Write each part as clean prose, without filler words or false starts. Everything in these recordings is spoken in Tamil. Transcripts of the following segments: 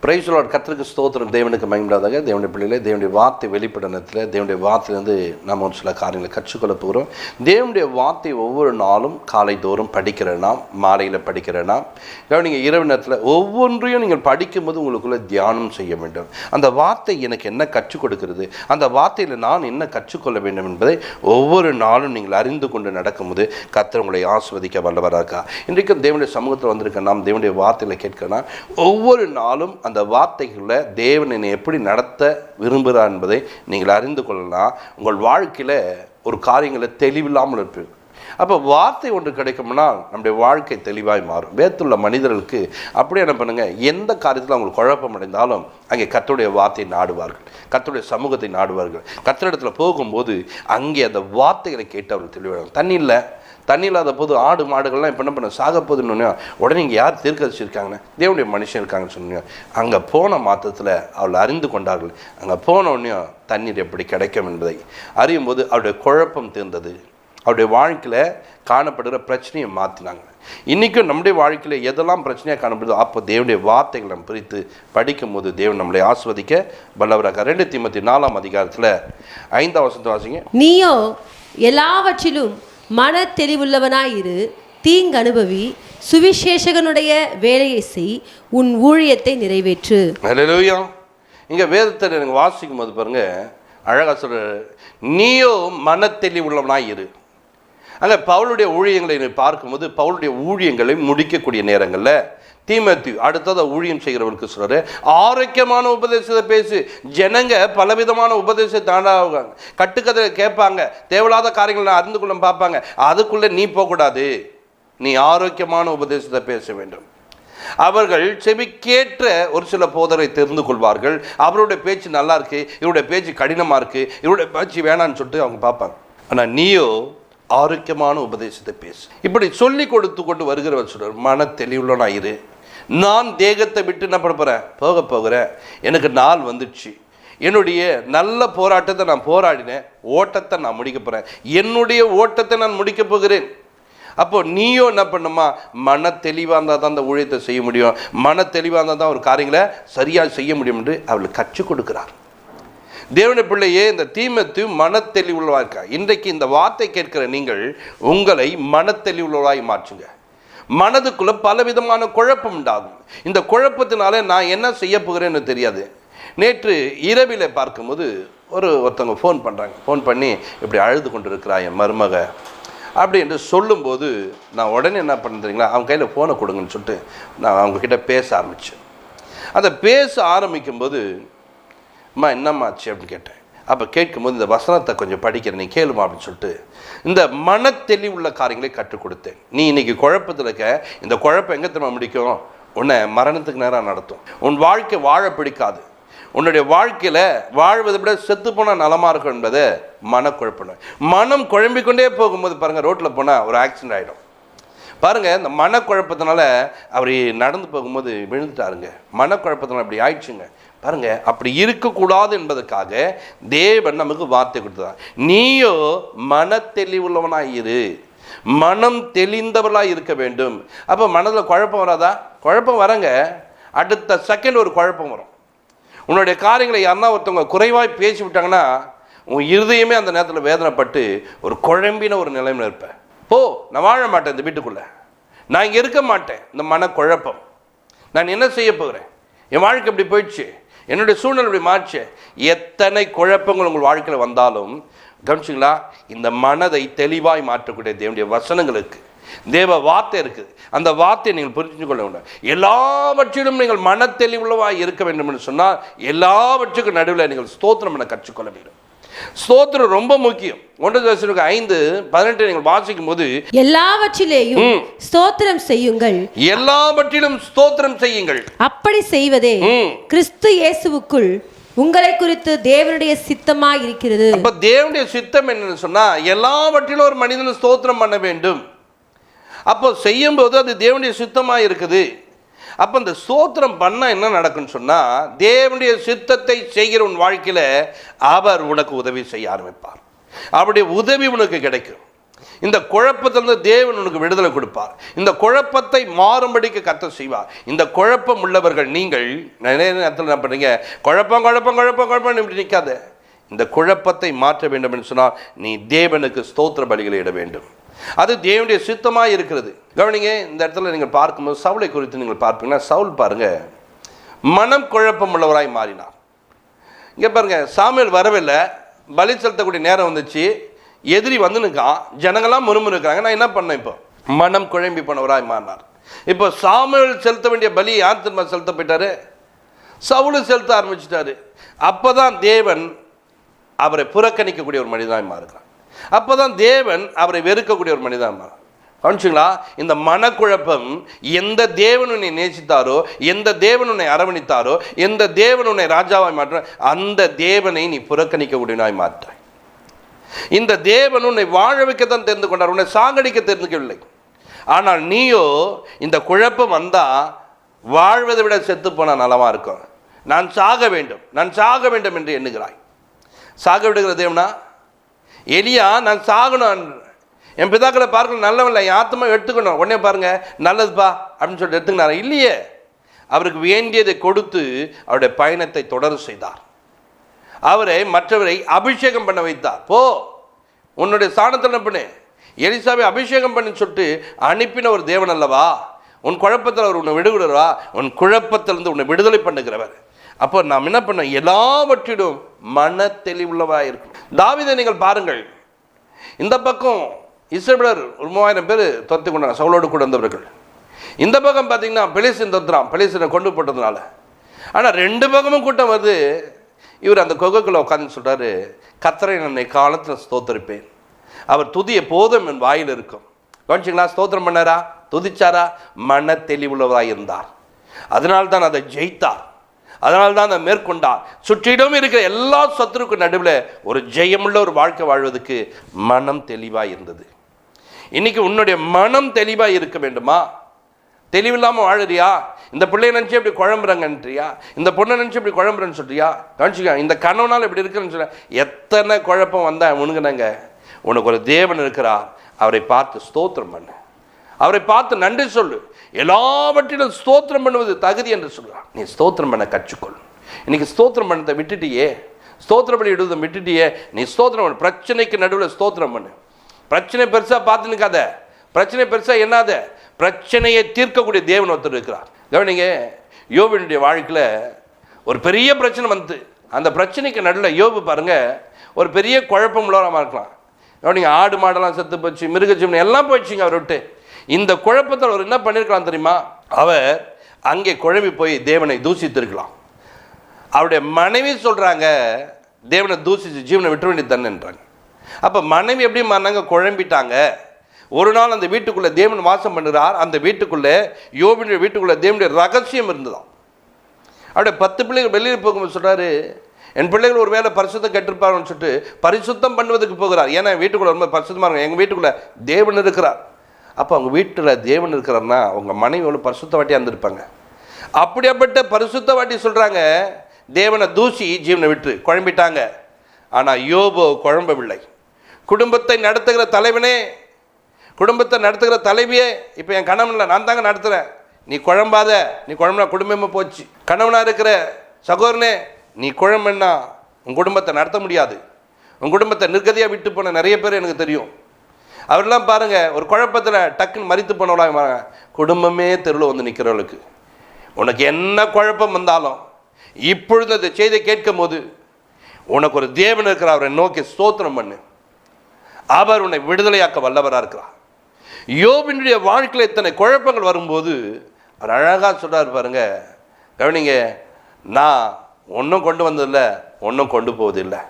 Praise the Lord. கர்த்தருக்கு ஸ்தோத்திரம். தேவனுக்கு மகிமையாக தேவனுடைய பிள்ளைகளே, தேவனுடைய வார்த்தை வெளிப்படனத்தில் தேவனுடைய வார்த்தையிலேருந்து நம்ம ஒரு சில காரியங்களை கற்றுக்கொள்ள போகிறோம். தேவனுடைய வார்த்தை ஒவ்வொரு நாளும் காலை தோறும் படிக்கிறேன்னா, மாலையில் படிக்கிறேன்னா, நீங்கள் இரவு நேரத்தில் ஒவ்வொன்றையும் நீங்கள் படிக்கும்போது உங்களுக்குள்ளே தியானம் செய்ய வேண்டும். அந்த வார்த்தை எனக்கு என்ன கற்றுக் கொடுக்கிறது, அந்த வார்த்தையில் நான் என்ன கற்றுக்கொள்ள வேண்டும் என்பதை ஒவ்வொரு நாளும் நீங்கள் அறிந்து கொண்டு நடக்கும்போது கர்த்தர் உங்களை ஆசீர்வதிக்க வல்லவராக. இன்றைக்கும் தேவனுடைய சமூகத்தில் வந்திருக்க நாம் தேவனுடைய வார்த்தையில் கேட்கணும். ஒவ்வொரு நாளும் அந்த வார்த்தைகளில் தேவன் என்னை எப்படி நடத்த விரும்புகிறார் என்பதை நீங்கள் அறிந்து கொள்ளலாம். உங்கள் வாழ்க்கையில் ஒரு காரியங்களை தெளிவில்லாமல் இருப்பீர்கள். அப்போ வார்த்தை ஒன்று கிடைக்கும்னா நம்முடைய வாழ்க்கை தெளிவாய் மாறும். வேத்துள்ள மனிதர்களுக்கு அப்படியே என்ன பண்ணுங்க, எந்த காரியத்தில் அவங்களுக்கு குழப்பம் அடைந்தாலும் அங்கே கர்த்தருடைய வார்த்தையை நாடுவார்கள், கர்த்தருடைய சமூகத்தை நாடுவார்கள். கர்த்தரிடத்தில் போகும்போது அங்கே அந்த வார்த்தைகளை கேட்டு அவர்கள் தெளிவாக. தண்ணி இல்லாத போது ஆடு மாடுகள்லாம் இப்போ என்ன பண்ண சாக போதுன்னு உடனே இங்கே யார் தீர்க்கதரிசிருக்காங்கன்னு, தேவனுடைய மனுஷன் இருக்காங்கன்னு சொன்னீங்க. அங்கே போன மாத்திரத்தில் அவள் அறிந்து கொண்டார்கள். அங்கே போன உடனே தண்ணீர் எப்படி கிடைக்கும் என்பதை அறியும் போது அவருடைய குழப்பம் தீர்ந்தது. அவருடைய வாழ்க்கையில் காணப்படுகிற பிரச்சனையை மாற்றினாங்க. இன்றைக்கும் நம்முடைய வாழ்க்கையில் எதெல்லாம் பிரச்சனையாக காணப்படுதோ அப்போ தேவனுடைய வார்த்தைகளை நம்ம பிரித்து படிக்கும் போது தேவன் நம்மளை ஆஸ்வதிக்க வல்லவராக. 2 தீமோத்தேயு 4ஆம் அதிகாரத்தில் 5ஆம் வசனத்தை வாசிங்க. நீயோ எல்லாவற்றிலும் மன தெளிவுள்ளவனாயிரு, தீங்கு அனுபவி, சுவிசேஷகனுடைய வேலையை செய், உன் ஊழியத்தை நிறைவேற்று. ஹல்லேலூயா. இங்கே வேதத்தை எனக்கு வாசிக்கும் போது பாருங்க, அழகாக சொல்ற, நீயோ மன தெளிவுள்ளவனாயிரு. அங்கே பவுலுடைய ஊழியங்களை பார்க்கும்போது பவுலுடைய ஊழியங்களை முடிக்கக்கூடிய நேரங்களில் தீமோத்தேயு அடுத்ததை ஊழியம் செய்கிறவர்களுக்கு சொல்கிறாரு, ஆரோக்கியமான உபதேசத்தை பேசு. ஜனங்க பலவிதமான உபதேசத்தை தாண்டாங்க, கட்டுக்கதை கேட்பாங்க, தேவையில்லாத காரியங்களை அறிந்து கொள்ள பார்ப்பாங்க. அதுக்குள்ளே நீ போகக்கூடாது. நீ ஆரோக்கியமான உபதேசத்தை பேச வேண்டும். அவர்கள் செவிக்கேற்ற ஒரு சில போதரை தெரிந்து கொள்வார்கள். அவருடைய பேச்சு நல்லா இருக்கு, இவருடைய பேச்சு கடினமாக இருக்குது, இவருடைய பேச்சு வேணான்னு சொல்லிட்டு அவங்க பார்ப்பாங்க. ஆனால் நீயோ ஆரோக்கியமான உபதேசத்தை பேசு. இப்படி சொல்லி கொடுத்து கொண்டு வருகிறவர் சொல்றார், மன தெளிவுள்ளவனாயிரு. நான் தேகத்தை விட்டு என்ன பண்ண போகிறேன். எனக்கு நாள் வந்துடுச்சு. என்னுடைய நல்ல போராட்டத்தை நான் போராடினேன், ஓட்டத்தை நான் முடிக்க போகிறேன், என்னுடைய ஓட்டத்தை நான் முடிக்க போகிறேன். அப்போ நீயோ என்ன பண்ணுமா, மன தெளிவாக இருந்தால் தான் அந்த ஊழியத்தை செய்ய முடியும், மன தெளிவாக இருந்தால் தான் ஒரு காரியங்களை சரியாக செய்ய முடியும் என்று அவளுக்கு கற்றுக் கொடுக்கிறார். தேவனுடைய பிள்ளையே, இந்த தீமோத்தேயு மனத்தெளிவுள்ளவராக இருக்கா. இன்றைக்கு இந்த வார்த்தை கேட்கிற நீங்கள் உங்களை மனத்தெளிவுள்ளவராய் மாற்றுங்க. மனதுக்குள்ள பலவிதமான குழப்பம் உண்டாகும். இந்த குழப்பத்தினால நான் என்ன செய்ய போகிறேன்னு தெரியாது. நேற்று இரவில் பார்க்கும்போது ஒருத்தவங்க ஃபோன் பண்ணுறாங்க. ஃபோன் பண்ணி இப்படி அழுது கொண்டு இருக்கிறா என் மருமக அப்படி என்று சொல்லும்போது நான் உடனே என்ன பண்ணுறீங்களா, அவங்க கையில் ஃபோனை கொடுங்கன்னு சொல்லிட்டு நான் அவங்கக்கிட்ட பேச ஆரம்பித்தேன். அதை பேச ஆரம்பிக்கும்போது, அம்மா என்னம்மாச்சு அப்படின்னு கேட்டேன். அப்போ கேட்கும்போது இந்த வசனத்தை கொஞ்சம் படிக்கிறேன், நீ கேளுமா அப்படின்னு சொல்லிட்டு இந்த மனத்தெளிவுள்ள காரியங்களை கற்றுக் கொடுத்தேன். நீ இன்னைக்கு குழப்பத்தில் இருக்க, இந்த குழப்பம் எங்கே திரும்ப முடிக்கும், உன்னை மரணத்துக்கு நேரம் நடத்தும். உன் வாழ்க்கை வாழ பிடிக்காது. உன்னுடைய வாழ்க்கையில் வாழ்வதை விட செத்து போனால் நலமாக இருக்கும் என்பதை மனக்குழப்பம். மனம் குழம்பிக்கொண்டே போகும்போது பாருங்கள், ரோட்டில் போனால் ஒரு ஆக்சிடென்ட் ஆகிடும். பாருங்கள், இந்த மனக்குழப்பத்தினால அவர் நடந்து போகும்போது விழுந்துட்டாருங்க. மனக்குழப்பத்தினால அப்படி ஆயிடுச்சுங்க. பாருங்க, அப்படி இருக்கக்கூடாது என்பதற்காக தேவன் நமக்கு வார்த்தை கொடுத்தார். நீயோ மன தெளிவுள்ளவனாயிரு, மனம் தெளிந்தவர்களாக இருக்க வேண்டும். அப்போ மனதில் குழப்பம் வராதா? குழப்பம் வரங்க. அடுத்த செகண்ட் ஒரு குழப்பம் வரும். உன்னுடைய காரியங்களை யாருன்னா ஒருத்தவங்க குறைவாய் பேசி விட்டாங்கன்னா உன் இருதயமே அந்த நேரத்தில் வேதனைப்பட்டு ஒரு குழம்பின ஒரு நிலைமையில் இருப்பேன். நான் வாழ மாட்டேன், இந்த வீட்டுக்குள்ளே நான் இங்கே இருக்க மாட்டேன். இந்த மனக்குழப்பம், நான் என்ன செய்ய போகிறேன், என் வாழ்க்கை இப்படி போயிடுச்சு, என்னுடைய சூழ்நிலை இப்படி மாறிச்சு. எத்தனை குழப்பங்கள் உங்கள் வாழ்க்கையில் வந்தாலும் கவனிச்சிங்களா, இந்த மனதை தெளிவாய் மாற்றக்கூடிய தேவனுடைய வசனங்களுக்கு தேவ வார்த்தை இருக்குது. அந்த வார்த்தையை நீங்கள் புரிஞ்சு கொள்ள வேண்டும். எல்லாவற்றிலும் நீங்கள் மன தெளிவுள்ளவாய் இருக்க வேண்டும் என்று சொன்னால் எல்லாவற்றுக்கும் நடுவில் நீங்கள் ஸ்தோத்திரம் என கற்றுக்கொள்ள வேண்டும். ஸ்தோத்திரம் ரொம்ப முக்கியம். 1 Thessalonians 5:18 நீங்கள் வாசிக்கும் போது, எல்லாவற்றிலேயும் ஸ்தோத்திரம் செய்யுங்கள், எல்லாவற்றிலும் ஸ்தோத்திரம் செய்யுங்கள், அப்படி செய்வதே கிறிஸ்து இயேசுவுக்குள் உங்களை குறித்து தேவனுடைய சித்தமாய் இருக்கிறது. அப்ப தேவனுடைய சித்தம் என்னன்னு சொன்னா, எல்லாவற்றிலும் ஒரு மனிதன் ஸ்தோத்திரம் பண்ண வேண்டும். அப்போ செய்யும் போது அது தேவனுடைய சித்தமாய் இருக்குது. அப்போ இந்த ஸ்தோத்திரம் பண்ணால் என்ன நடக்குன்னு சொன்னால், தேவனுடைய சித்தத்தை செய்கிற உன் வாழ்க்கையில் அவர் உனக்கு உதவி செய்ய ஆரம்பிப்பார். அவருடைய உதவி உனக்கு கிடைக்கும். இந்த குழப்பத்திலிருந்து தேவன் உனக்கு விடுதலை கொடுப்பார். இந்த குழப்பத்தை மாறும்படிக்கு கர்த்தர் செய்வார். இந்த குழப்பம் உள்ளவர்கள் நீங்கள் நிறைய நேரத்தில் என்ன பண்ணுறீங்க, குழப்பம் குழப்பம் குழப்பம் குழப்பம் இப்படி நிற்காத. இந்த குழப்பத்தை மாற்ற வேண்டும் என்று சொன்னால் நீ தேவனுக்கு ஸ்தோத்திர பலிகளை இட வேண்டும். அது தேவனுடைய சித்தமாக இருக்கிறது. கவனிங்க, இந்த இடத்துல நீங்கள் பார்க்கும்போது சவுலை குறித்து நீங்கள் பார்ப்பீங்கன்னா, சவுல் பாருங்க மனம் குழப்பம் உள்ளவராய் மாறினார். இங்கே பாருங்க, சாமுவேல் வரவில்லை, பலி செலுத்தக்கூடிய நேரம் வந்துச்சு, எதிரி வந்து நிற்கான், ஜனங்கள்லாம் முறுமுறுக்கிறாங்க. நான் என்ன பண்ணேன், இப்போ மனம் குழம்பி போனவராய் மாறினார். இப்போ சாமுவேல் செலுத்த வேண்டிய பலி யார் திரும்ப செலுத்த போயிட்டாரு, சவுலு செலுத்த ஆரம்பிச்சிட்டாரு. அப்போதான் தேவன் அவரை புறக்கணிக்கக்கூடிய ஒரு மனிதனாய் மாறுகிறார். அப்போதான் தேவன் அவரை வெறுக்கக்கூடிய ஒரு மனிதனாக மாறும். கவனிச்சிங்களா? இந்த மனக்குழப்பம், எந்த தேவன் உன்னை நேசித்தாரோ, எந்த தேவன் உன்னை அரவணித்தாரோ, எந்த தேவன் உன்னை ராஜாவாய் மாற்ற, அந்த தேவனை நீ புறக்கணிக்கக்கூடியவனாய் மாற்றாய். இந்த தேவன் உன்னை வாழ வைக்கத்தான் தெரிந்து கொண்டார், உன்னை சாகடிக்க தெரிந்துக்கவில்லை. ஆனால் நீயோ இந்த குழப்பம் வந்தால் வாழ்வதை விட செத்து போனால் நலமாக இருக்கும், நான் சாக வேண்டும், நான் சாக வேண்டும் என்று எண்ணுகிறாய். சாக விடுகிற தேவனா? எலியா நான் சாகணும், என் பிதாக்களை பார்க்கணும், நல்லவன்ல, என் ஆத்மா எடுத்துக்கணும், உடனே பாருங்க நல்லதுப்பா அப்படின்னு சொல்லிட்டு எடுத்துக்கினார். இல்லையே, அவருக்கு வேண்டியதை கொடுத்து அவருடைய பயணத்தை தொடர செய்தார். அவரை மற்றவரை அபிஷேகம் பண்ண வைத்தார். போ உன்னுடைய ஸ்தானத்தில் பண்ணு, எலிசாவை அபிஷேகம் பண்ணி சொல்லிட்டு அனுப்பின ஒரு தேவன் அல்லவா? உன் குழப்பத்தில் அவர் உன்னை விடுவிடுவா, உன் குழப்பத்திலிருந்து உன்னை விடுதலை பண்ணுகிறவர். அப்போ நாம் என்ன பண்ண, எல்லாவற்றிலும் மன தெளிவுள்ளவராக இருக்கும். தாவீதை நீங்கள் பாருங்கள், இந்த பக்கம் இஸ்ரவேலர் ஒரு 3000 பேர் துரத்தி கொண்டாங்க, சவுலோடு கூட வந்தவர்கள். இந்த பக்கம் பார்த்தீங்கன்னா பெலிஸ்தீன் துரத்துறான், பெலிஸ்தீனை கொண்டு போட்டதுனால. ஆனால் 2 பக்கமும் கூட்டம் வருது. இவர் அந்த கொகைக்குள்ளே உட்காந்து சொல்கிறாரு, கர்த்தரை நான் காலத்தில் ஸ்தோத்தரிப்பேன், அவர் துதி எப்போதும் என் வாயில் இருக்கும். கவனிச்சிங்களா? ஸ்தோத்திரம் பண்ணாரா, துதிச்சாரா? மன தெளிவுள்ளவராக இருந்தார். அதனால்தான் அதை ஜெயித்தார், அதனால்தான் அதை மேற்கொண்டார். சுற்றிலும் இருக்கிற எல்லா சத்துருக்கு நடுவில் ஒரு ஜெயமுள்ள ஒரு வாழ்க்கை வாழ்வதற்கு மனம் தெளிவாக இருந்தது. இன்னைக்கு உன்னுடைய மனம் தெளிவாக இருக்க வேண்டுமா? தெளிவில்லாமல் வாழறியா? இந்த பிள்ளைய நினச்சி இப்படி குழம்புறாங்கன்றியா, இந்த பொண்ணை நினச்சி இப்படி குழம்புறேன்னு சொல்றியா? கவனிச்சுக்க, இந்த கணவனால் இப்படி இருக்குன்னு சொல்ல, எத்தனை குழப்பம் வந்தால் உனக்குனாங்க, உனக்கு ஒரு தேவன் இருக்கிறார். அவரை பார்த்து ஸ்தோத்திரம் பண்ணு, அவரை பார்த்து நன்றி சொல்லு. எல்லாவற்றிலும் ஸ்தோத்திரம் பண்ணுவது தகுதி என்று சொல்கிறார். நீ ஸ்தோத்திரம் பண்ண கற்றுக்கொள். இன்னைக்கு ஸ்தோத்திரம் பண்ணதை விட்டுட்டியே, ஸ்தோத்திரம் பண்ணி விடுவதை விட்டுட்டியே. நீ ஸ்தோத்திரம் பண்ணு. பிரச்சனைக்கு நடுவில் ஸ்தோத்திரம் பண்ணு. பிரச்சனை பெருசாக பார்த்து நிற்காத, பிரச்சனை பெருசாக என்னாத, பிரச்சனையை தீர்க்கக்கூடிய தேவன் ஒருத்தர் இருக்கிறார். கவனிங்க, யோபுடைய வாழ்க்கையில் ஒரு பெரிய பிரச்சனை வந்து, அந்த பிரச்சனைக்கு நடுவில் யோபு பாருங்க ஒரு பெரிய குழப்பம் உள்ளவராக இருக்கலாம். கவனிங்க, ஆடு மாடெல்லாம் செத்து போச்சு, மிருகஜீவன் எல்லாம் போயிடுச்சுங்க அவர் விட்டு. இந்த குழப்பத்தில் அவர் என்ன பண்ணியிருக்கலாம் தெரியுமா? அவர் அங்கே குழம்பி போய் தேவனை தூசித்திருக்கலாம். அவருடைய மனைவி சொல்கிறாங்க, தேவனை தூசிச்சு ஜீவனை விட்டு வேண்டிய தன்னுன்றாங்க. அப்போ மனைவி எப்படி மாறினாங்க? குழம்பிட்டாங்க. ஒரு நாள் அந்த வீட்டுக்குள்ளே தேவன் வாசம் பண்ணுறார். அந்த வீட்டுக்குள்ளே, யோபுடைய வீட்டுக்குள்ளே தேவனுடைய ரகசியம் இருந்ததாம். அவருடைய 10 பிள்ளைகள் வெளியில் போகும்போது சொல்கிறாரு, என் பிள்ளைகள் ஒரு வேளை பரிசுத்தம் கெட்டிருப்பாருன்னு சொல்லிட்டு பரிசுத்தம் பண்ணுவதற்கு போகிறார். ஏன்னா வீட்டுக்குள்ளே ரொம்ப பரிசுத்தமாக இருக்கும், எங்கள் வீட்டுக்குள்ளே தேவன் இருக்கிறார். அப்போ அவங்க வீட்டில் தேவன் இருக்கிறார்னா அவங்க மனைவி எவ்வளோ பரிசுத்தவாட்டியாக இருந்திருப்பாங்க. அப்படியாப்பட்ட பரிசுத்தவாட்டி சொல்கிறாங்க, தேவனை தூசி ஜீவனை விட்டு குழம்பிட்டாங்க. ஆனால் யோபு குழம்பவில்லை. குடும்பத்தை நடத்துகிற தலைவனே, குடும்பத்தை நடத்துகிற தலைவியே, இப்போ என் கணவன் இல்லை, நான் தாங்க நடத்துகிறேன், நீ குழம்பாத, நீ குழம்புனா குடும்பமே போச்சு. கணவனாக இருக்கிற சகோதரனே, நீ குழம்புன்னா உன் குடும்பத்தை நடத்த முடியாது. உன் குடும்பத்தை நிர்கதியாக விட்டு போன நிறைய பேர் எனக்கு தெரியும். அவரெல்லாம் பாருங்கள், ஒரு குழப்பத்தில் டக்குன்னு மறித்து போனவளாக குடும்பமே தெருவில் வந்து நிற்கிறவளுக்கு. உனக்கு என்ன குழப்பம் வந்தாலும் இப்பொழுது அந்த செய்தியை கேட்கும் போது உனக்கு ஒரு தேவன் இருக்கிறார், அவரை நோக்கி ஸ்தோத்திரம் பண்ணு. அவர் உன்னை விடுதலையாக்க வல்லவராக இருக்கிறார். யோபினுடைய வாழ்க்கையில் இத்தனை குழப்பங்கள் வரும்போது அவர் அழகாக சொல்கிறார் பாருங்க. கவனிங்க, நான் ஒன்றும் கொண்டு வந்ததில்லை, ஒன்றும் கொண்டு போவதில்லை.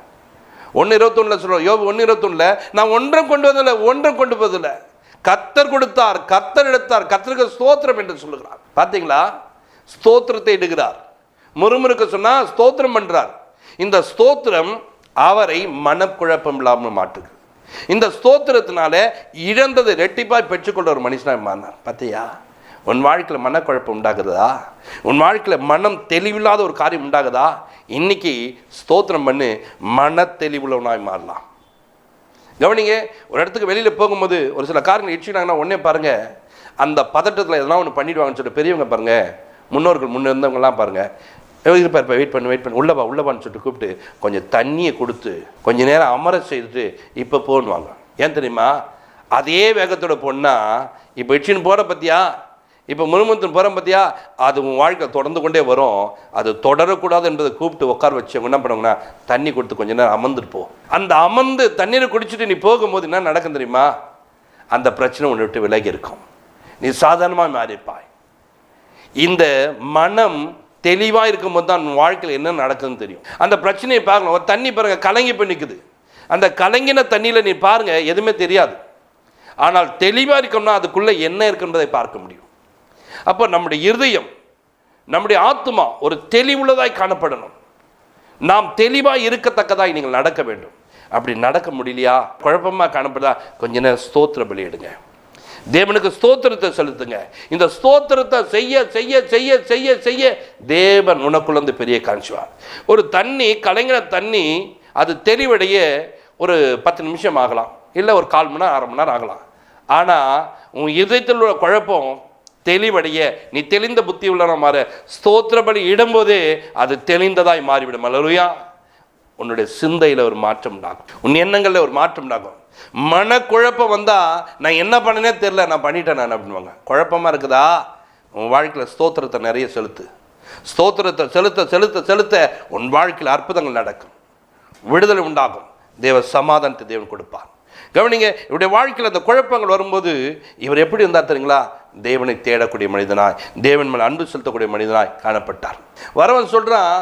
1:21 சொல்கிறோம், யோபு 1:21, நான் ஒன்றும் கொண்டு வந்ததில்லை, ஒன்றும் கொண்டு போவதில்லை. கர்த்தர் கொடுத்தார், கர்த்தர் எடுத்தார், கர்த்தருக்கு ஸ்தோத்திரம் என்று சொல்லுகிறார். பார்த்தீங்களா? ஸ்தோத்திரத்தை இடுகிறார். முறுமுறுக்க சொன்னால் ஸ்தோத்திரம் பண்ணுறார். இந்த ஸ்தோத்திரம் அவரை மனக்குழப்பம் இல்லாமல் மாட்டுது. இந்த ஸ்தோத்திரத்தினால இழந்ததை ரெட்டிப்பாய் பெற்றுக்கொண்ட ஒரு மனுஷனாக மாறினார். பார்த்தியா? உன் வாழ்க்கையில் மனக்குழப்பம் உண்டாகுதா? உன் வாழ்க்கையில் மனம் தெளிவில்லாத ஒரு காரியம் உண்டாகுதா? இன்னைக்கு ஸ்தோத்திரம் பண்ணி மன தெளிவுள்ளவனாய் மாறலாம். கவனிங்க, ஒரு இடத்துக்கு வெளியில் போகும்போது ஒரு சில காரியங்கள் இடிச்சுட்டாங்கன்னா உடனே பாருங்கள், அந்த பதட்டத்தில் எதனா ஒன்று பண்ணிவிடுவாங்கன்னு சொல்லிட்டு பெரியவங்க பாருங்கள், முன்னோர்கள் முன்னே இருந்தவங்கலாம் பாருங்கள், இருப்பார் இப்போ வெயிட் பண்ணு உள்ளவான்னு சொல்லிட்டு கூப்பிட்டு கொஞ்சம் தண்ணியை கொடுத்து கொஞ்சம் நேரம் அமர செய்துட்டு இப்போ போன்னுவாங்க. ஏன் தெரியுமா? அதே வேகத்தோட போனால் இப்போ இடிச்சுன்னு போகிற பற்றியா, இப்போ முழுமுத்துன்னு போகிற பற்றியா, அது உன் வாழ்க்கை தொடர்ந்து கொண்டே வரும். அது தொடரக்கூடாது என்பதை கூப்பிட்டு உட்கார வச்சு என்ன பண்ணுவாங்கன்னா தண்ணி கொடுத்து கொஞ்சம் நேரம் அமர்ந்துட்டு போ. அந்த அமர்ந்து தண்ணீரை குடிச்சிட்டு நீ போகும்போது என்ன நடக்கும் தெரியுமா? அந்த பிரச்சனை உன்னை விட்டு விலகி இருக்கும், நீ சாதாரணமாக மாறிப்பாய். இந்த மனம் தெளிவாக இருக்கும்போது தான் வாழ்க்கையில் என்ன நடக்குதுன்னு தெரியும். அந்த பிரச்சனையை பார்க்கணும். ஒரு தண்ணி பாருங்க கலங்கி போய் நிற்குது, அந்த கலங்கின தண்ணியில் நீ பாருங்க எதுவுமே தெரியாது. ஆனால் தெளிவாக இருக்கணும்னா அதுக்குள்ளே என்ன இருக்குன்றதை பார்க்க முடியும். அப்போ நம்முடைய இருதயம், நம்முடைய ஆத்மா ஒரு தெளிவுள்ளதாய் காணப்படணும். நாம் தெளிவாக இருக்கத்தக்கதாய் நீங்கள் நடக்க வேண்டும். அப்படி நடக்க முடியலையா, குழப்பமாக காணப்படுதா, கொஞ்ச நேரம் ஸ்தோத்திர பலி எடுங்க, தேவனுக்கு ஸ்தோத்திரத்தை செலுத்துங்க. இந்த ஸ்தோத்திரத்தை செய்ய செய்ய செய்ய செய்ய செய்ய தேவன் உனக்குள்ளேருந்து பெரிய காமிச்சுவார். ஒரு தண்ணி கலங்கின தண்ணி அது தெளிவடைய ஒரு 10 நிமிஷம் ஆகலாம், இல்லை ஒரு 1/4 மணி நேரம் 1/2 மணி நேரம் ஆகலாம். ஆனால் உன் இதயத்தில் உள்ள குழப்பம் தெளிவடைய, நீ தெளிந்த புத்தி உள்ள மாற ஸ்தோத்திர பலி இடும்போதே அது தெளிந்ததாய் மாறிவிடும். அல்லேலூயா. உன்னுடைய சிந்தையில் ஒரு மாற்றம் உண்டாகும், உன் எண்ணங்களில் ஒரு மாற்றம் உண்டாகும். மனக்குழப்பம் வந்தால் நான் என்ன பண்ணனே தெரில, நான் பண்ணிட்டேன் நான் அப்படின்வாங்க. குழப்பமாக இருக்குதா, உன் வாழ்க்கையில் ஸ்தோத்திரத்தை நிறைய செலுத்து. ஸ்தோத்திரத்தை செலுத்த செலுத்த செலுத்த உன் வாழ்க்கையில் அற்புதங்கள் நடக்கும், விடுதலை உண்டாகும், தேவ சமாதானத்தை தேவன் கொடுப்பார். கவனிங்க, இவருடைய வாழ்க்கையில் அந்த குழப்பங்கள் வரும்போது இவர் எப்படி இருந்தார் தெரியுங்களா? தேவனை தேடக்கூடிய மனிதனாய், தேவன் மேல் அன்பு செலுத்தக்கூடிய மனிதனாய் காணப்பட்டார். வரவன் சொல்கிறான்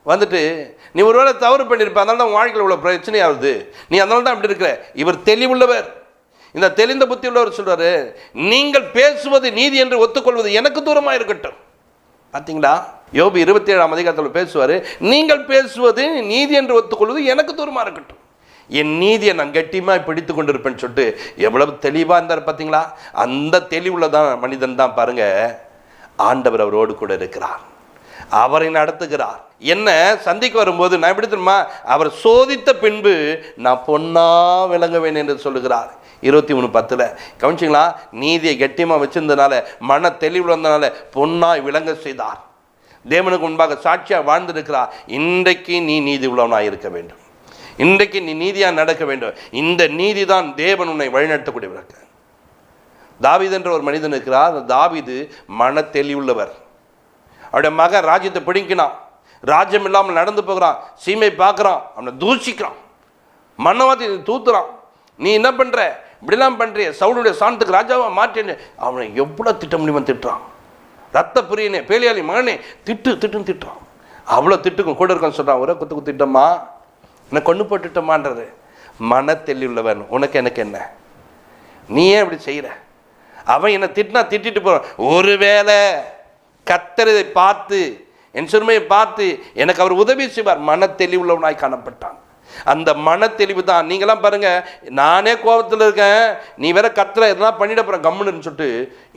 வந்துட்டு, நீ ஒருவேளை தவறு பண்ணியிருப்ப, அதனால தான் வாழ்க்கையில் உள்ள பிரச்சனையாகுது, நீ அதனால தான் அப்படி இருக்கிற. இவர் தெளிவுள்ளவர், இந்த தெளிந்த புத்தி உள்ளவர் சொல்றாரு, நீங்கள் பேசுவது நீதி என்று ஒத்துக்கொள்வது எனக்கு தூரமாக இருக்கட்டும். பார்த்தீங்களா? யோபு 27ஆம் அதிகாரத்தில் பேசுவார், நீங்கள் பேசுவது நீதி என்று ஒத்துக்கொள்வது எனக்கு தூரமாக இருக்கட்டும், என் நீதியை நான் கட்டியமாக பிடித்து கொண்டிருப்பேன்னு சொல்லிட்டு எவ்வளவு தெளிவாக இருந்தார். பார்த்தீங்களா? அந்த தெளிவுள்ளதான் மனிதன் தான் பாருங்க, ஆண்டவர் அவரோடு கூட இருக்கிறார், அவரை நடத்துகிறார். என்ன சந்திக்க வரும்போது நான் எப்படி தெரியுமா, அவர் சோதித்த பின்பு நான் பொன்னா விளங்குவேன் என்று சொல்லுகிறார். 23:10 கவனிச்சிங்களா? நீதியை கட்டியமாக வச்சிருந்தனால, மன தெளிவு வந்தனால பொன்னாய் விளங்க செய்தார். தேவனுக்கு முன்பாக சாட்சியாக வாழ்ந்திருக்கிறார். இன்றைக்கு நீ நீதி உள்ளவனாக இருக்க வேண்டும், இன்றைக்கு நீ நீதியாக நடக்க வேண்டும். இந்த நீதி தான் தேவன் உன்னை வழிநடத்தக்கூடியவர். தாவீது என்ற ஒரு மனிதன் இருக்கிறார். அந்த தாவீது மன தெளிவுள்ளவர். அவருடைய மகன் ராஜ்யத்தை பிடிக்கினான், ராஜ்யம் இல்லாமல் நடந்து போகிறான், சீமை பார்க்குறான், அவனை தூஷிக்கிறான், மன்னவாதி தூத்துறான். நீ என்ன பண்ணுற, இப்படிலாம் பண்ணுறிய, சவுளுடைய சாணத்துக்கு ராஜாவாக மாற்றேன்னு அவனை எவ்வளோ திட்ட முடியுமா திட்டுறான். ரத்த பிரியனே, பேலியாளி மகனே, திட்டுன்னு திட்டுறான். அவ்வளோ திட்டுக்கும் கூட இருக்கான்னு சொல்கிறான். ஒரே குத்து திட்டமா, என்னை கொண்டு போட்டுட்டோமான்றது. மன தெளிவுள்ளவன், உனக்கு எனக்கு என்ன, நீ ஏன் இப்படி செய்கிற? அவன் என்னை திட்டினா திட்டிட்டு போகிறான். ஒருவேளை கர்த்தரை பார்த்து, என் சிறுமையை பார்த்து எனக்கு அவர் உதவி செய்வார். மன தெளிவுள்ளவனாய் காணப்பட்டான். அந்த மன தெளிவு தான். நீங்களாம் பாருங்க, நானே கோபத்தில் இருக்கேன், நீ வேற கர்த்தரை எதனா பண்ணிட போகிற கம்முன்னு சொல்லிட்டு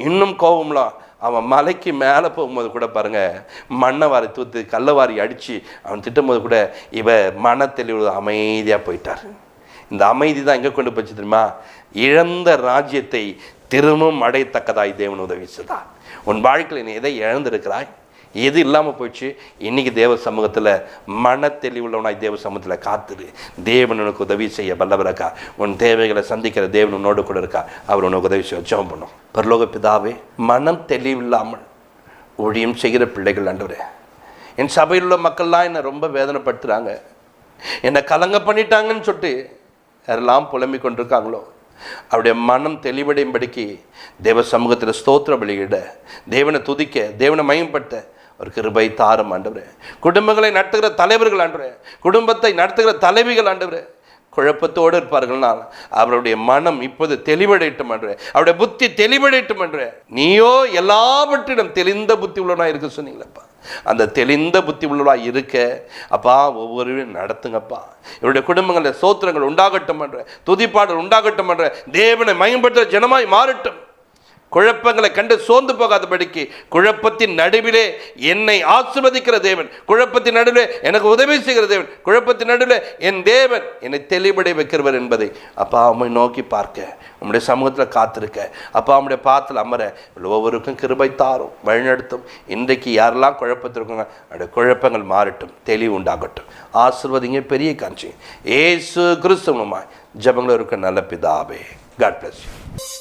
இன்னும் கோபம்லாம். அவன் மலைக்கு மேலே போகும்போது கூட பாருங்க, மண்ணை வாரி தூத்து கல்லவாரி அடித்து அவன் திட்டும்போது கூட இவ மன தெளிவு அமைதியாக போயிட்டார். இந்த அமைதி தான் எங்கே கொண்டு போச்சு தெரியுமா? இழந்த ராஜ்யத்தை திரும்பவும் அடையத்தக்கதாய் தேவன் உதவி செய்தார். உன் வாழ்க்கையில் நீ எதை இழந்திருக்கிறாய், எது இல்லாமல் போயிடுச்சு, இன்றைக்கி தேவ சமூகத்தில் மன தெளிவுள்ளவனாய் தேவ சமூகத்தில் காத்துரு. தேவன் உனக்கு உதவி செய்ய வல்லவரக்கா. உன் தேவைகளை சந்திக்கிற தேவன் உன்னோடு கூட இருக்கா. அவர் உனக்கு உதவி செய்ய ஜெபம் பண்ணும். பரலோக பிதாவே, மனம் தெளிவில்லாமல் ஊழியம் செய்கிற பிள்ளைகள் ஆண்டவரே, என் சபையில் உள்ள மக்கள்லாம் என்னை ரொம்ப வேதனைப்படுத்துகிறாங்க, என்னை கலங்க பண்ணிட்டாங்கன்னு சொல்லிட்டு யாரெல்லாம் புலம்பிக் கொண்டிருக்காங்களோ, அவருடைய மனம் தெளிவடையும்படிக்கு தேவ சமூகத்தில் ஸ்தோத்திர பலியிட, தேவனை துதிக்க, தேவனை மயம்படுத்த ஒரு கிருபை தாரும் ஆண்டவரே. குடும்பங்களை நடத்துகிற தலைவர்கள் ஆண்டவரே, குடும்பத்தை நடத்துகிற தலைவிகள் ஆண்டவரே, குழப்பத்தோடு இருப்பார்கள்னால் அவருடைய மனம் இப்போது தெளிவடையட்டும் ஆண்டவரே, அவருடைய புத்தி தெளிவடையட்டும் ஆண்டவரே. நீயோ எல்லாவற்றிடம் தெளிந்த புத்தி உள்ளவனாக இருக்க சொன்னீங்களப்பா. அந்த தெளிந்த புத்தி உள்ளவனாக இருக்க அப்பா ஒவ்வொருவரையும் நடத்துங்கப்பா. இவருடைய குடும்பங்களில் ஸ்தோத்திரங்கள் உண்டாகட்டும் என்ற, துதிப்பாடல் உண்டாகட்டும் என்ற, தேவனை மயம்படுத்த ஜனமாய் மாறட்டும். குழப்பங்களை கண்டு சோர்ந்து போகாதபடிக்கு, குழப்பத்தின் நடுவிலே என்னை ஆசீர்வதிக்கிற தேவன், குழப்பத்தின் நடுவிலே எனக்கு உதவி செய்கிற தேவன், குழப்பத்தின் நடுவிலே என் தேவன் என்னை தெளிவடை வைக்கிறவர் என்பதை அப்பா உம்மை நோக்கி பார்க்க, உம்முடைய சமூகத்தில் காத்திருக்க, அப்பா உம்முடைய பாத்தில் அமர ஒவ்வொருக்கும் கிருபை தாரும், வழிநடத்தும். இன்றைக்கு யாரெல்லாம் குழப்பத்திருக்காங்க, அவருடைய குழப்பங்கள் மாறட்டும், தெளிவு உண்டாகட்டும். ஆசீர்வதிங்க, பெரிய காட்சி இயேசு கிறிஸ்துவமாய் ஜெபங்கள் இருக்க நல்ல பிதாவே. God bless you.